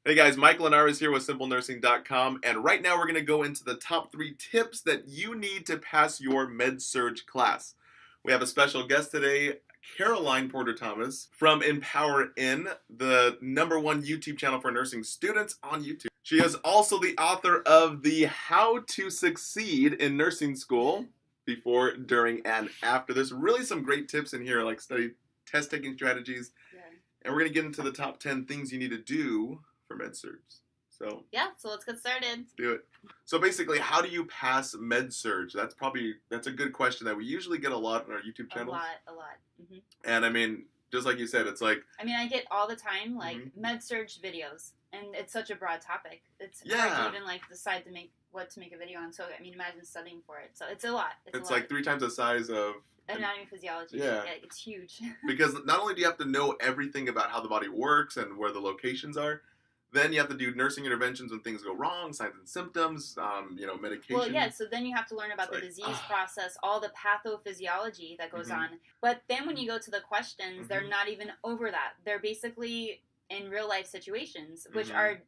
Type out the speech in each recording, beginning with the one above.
Hey guys, Mike Linares here with SimpleNursing.com, and right now we're going to go into the top 3 tips that you need to pass your Med-Surg class. We have a special guest today, Caroline Porter Thomas from Empower In, the #1 YouTube channel for nursing students on YouTube. She is also the author of the How to Succeed in Nursing School before, during, and after. There's really some great tips in here, like study test taking strategies, and we're going to get into the top 10 things you need to do for Med-Surg. So let's get started. Let's do it. So basically, how do you pass Med-Surg? That's a good question that we usually get a lot on our YouTube channel. A lot. Mm-hmm. And I mean, just like you said, it's like I get all the time Med-Surg videos, and it's such a broad topic. It's hard to even decide to make a video on. So imagine studying for it. So it's a lot. It's like 3 times the size of anatomy physiology. Yeah, it's huge. Because not only do you have to know everything about how the body works and where the locations are, then you have to do nursing interventions when things go wrong, signs and symptoms, medication. Well, yeah, so then you have to learn about the disease process, all the pathophysiology that goes on. But then when you go to the questions, they're not even over that. They're basically in real life situations, which are,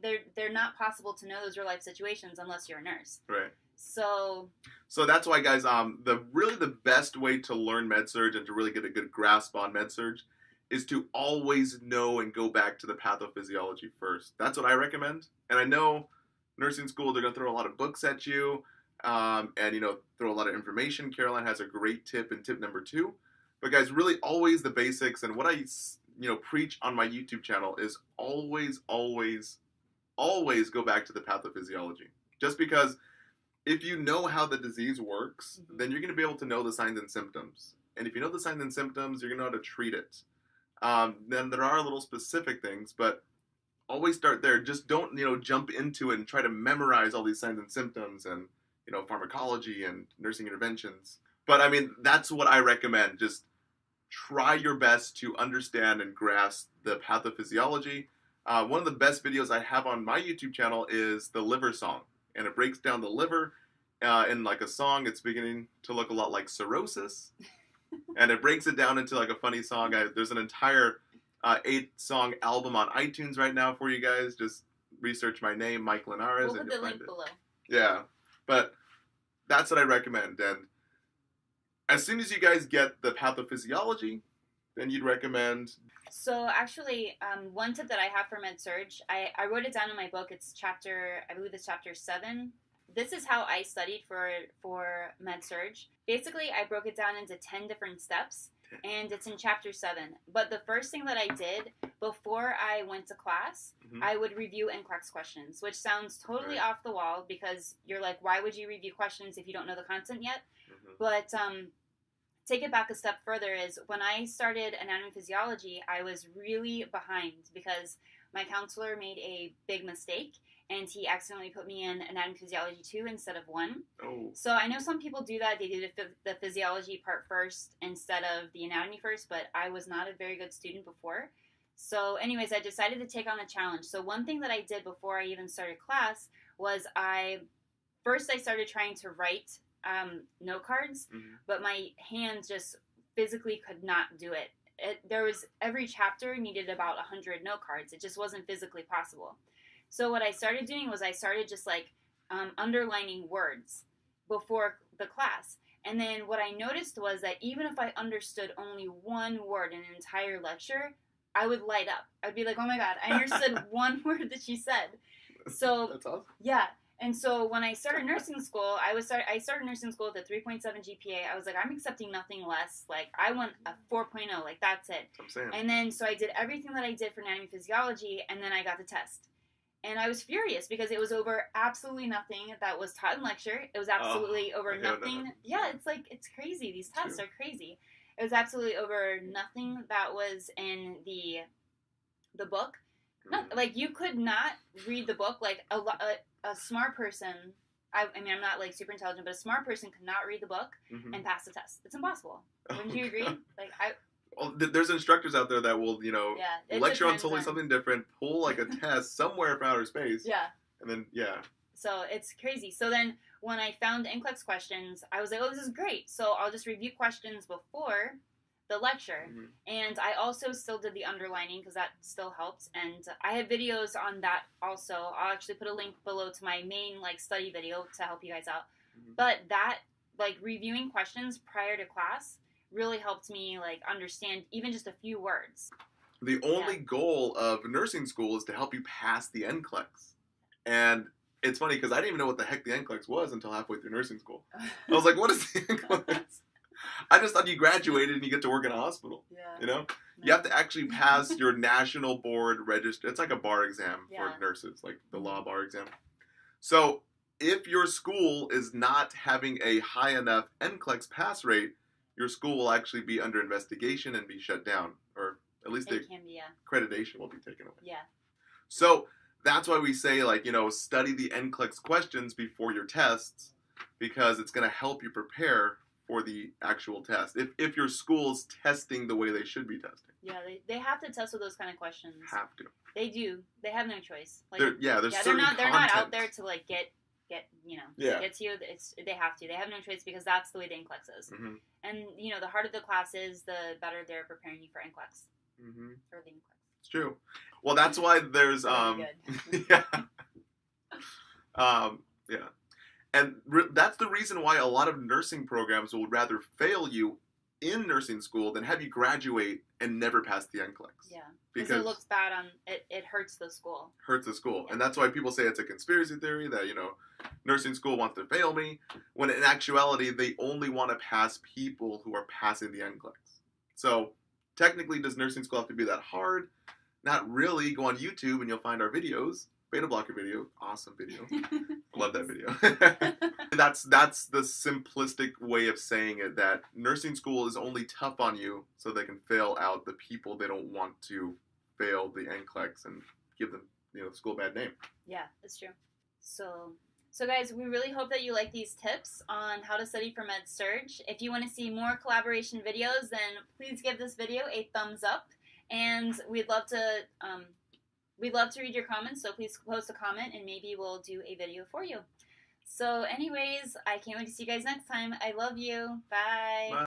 they're not possible to know those real life situations unless you're a nurse. Right. So that's why, guys, the best way to learn Med-Surg and to really get a good grasp on Med-Surg is to always know and go back to the pathophysiology first. That's what I recommend. And I know nursing school, they're going to throw a lot of books at you and, throw a lot of information. Caroline has a great tip in tip number 2. But, guys, really always the basics. And what I, preach on my YouTube channel is always, always, always go back to the pathophysiology. Just because if you know how the disease works, then you're going to be able to know the signs and symptoms. And if you know the signs and symptoms, you're going to know how to treat it. Then there are little specific things, but always start there. Just don't, jump into it and try to memorize all these signs and symptoms and, pharmacology and nursing interventions. But, that's what I recommend. Just try your best to understand and grasp the pathophysiology. One of the best videos I have on my YouTube channel is the liver song. And it breaks down the liver in like a song. It's beginning to look a lot like cirrhosis. And it breaks it down into like a funny song. There's an entire 8-song album on iTunes right now for you guys. Just research my name, Mike Linares. We'll put the link below. Yeah, but that's what I recommend. And as soon as you guys get the pathophysiology, then you'd recommend. So actually, one tip that I have for Med-Surg, I wrote it down in my book. I believe it's chapter 7. This is how I studied for Med-Surg. Basically, I broke it down into 10 different steps, and it's in chapter 7. But the first thing that I did before I went to class, I would review NCLEX questions, which sounds totally off the wall because you're like, why would you review questions if you don't know the content yet? But take it back a step further is when I started anatomy physiology, I was really behind because my counselor made a big mistake and he accidentally put me in anatomy physiology 2 instead of 1. Oh. So I know some people do that. They do the physiology part first instead of the anatomy first, but I was not a very good student before. So anyways, I decided to take on the challenge. So one thing that I did before I even started class was I started trying to write note cards, but my hands just physically could not do it. Every chapter needed about 100 note cards. It just wasn't physically possible. So what I started doing was I started just underlining words before the class. And then what I noticed was that even if I understood only one word in an entire lecture, I would light up. I'd be like, oh my God, I understood one word that she said. So that's awesome. Yeah. And so when I started nursing school, I started nursing school with a 3.7 GPA. I was like, I'm accepting nothing less. Like, I want a 4.0. Like, that's it. That's what I'm saying. And then, so I did everything that I did for anatomy physiology, and then I got the test. And I was furious because it was over absolutely nothing that was taught in lecture. It was absolutely over nothing. Yeah, it's crazy. These tests are crazy. It was absolutely over nothing that was in the book. No, you could not read the book. A smart person, I'm not super intelligent, but a smart person could not read the book and pass the test. It's impossible. Wouldn't you agree? Well, there's instructors out there that will, lecture on totally something different, pull a test somewhere from outer space. Yeah. And then, So it's crazy. So then when I found NCLEX questions, I was like, oh, this is great. So I'll just review questions before the lecture. Mhm. And I also still did the underlining because that still helped. And I have videos on that also. I'll actually put a link below to my main like study video to help you guys out. Mhm. But that like reviewing questions prior to class really helped me like understand even just a few words. The only goal of nursing school is to help you pass the NCLEX. And it's funny because I didn't even know what the heck the NCLEX was until halfway through nursing school. I was like, what is the NCLEX? I just thought you graduated and you get to work in a hospital. Yeah. You know? You have to actually pass your national board register. It's like a bar exam for nurses, like the law bar exam. So if your school is not having a high enough NCLEX pass rate, your school will actually be under investigation and be shut down. Or at least the accreditation will be taken away. Yeah. So that's why we say, like, you know, study the NCLEX questions before your tests, because it's going to help you prepare for the actual test. If your school's testing the way they should be testing. Yeah, they have to test with those kind of questions. Have to. They do. They have no choice. Like, there's certain they're not out there to like get you know get to you. They have to. They have no choice because that's the way the NCLEX is. Mm-hmm. And you know, the harder the class is, the better they're preparing you for NCLEX. Mm-hmm. Or the NCLEX. It's true. Well, that's why there's yeah. Yeah. And that's the reason why a lot of nursing programs would rather fail you in nursing school than have you graduate and never pass the NCLEX. Yeah. Because it looks bad on it. It hurts the school. Hurts the school. Yeah. And that's why people say it's a conspiracy theory that, you know, nursing school wants to fail me, when in actuality they only want to pass people who are passing the NCLEX. So technically, does nursing school have to be that hard? Not really. Go on YouTube and you'll find our videos. Beta blocker video, awesome video. Love that video. That's the simplistic way of saying it, that nursing school is only tough on you so they can fail out the people they don't want to fail the NCLEX and give them, you know, the school a bad name. Yeah, that's true. So guys, we really hope that you like these tips on how to study for Med-Surg. If you want to see more collaboration videos, then please give this video a thumbs up, and we'd love to read your comments, so please post a comment and maybe we'll do a video for you. So anyways, I can't wait to see you guys next time. I love you. Bye. Bye.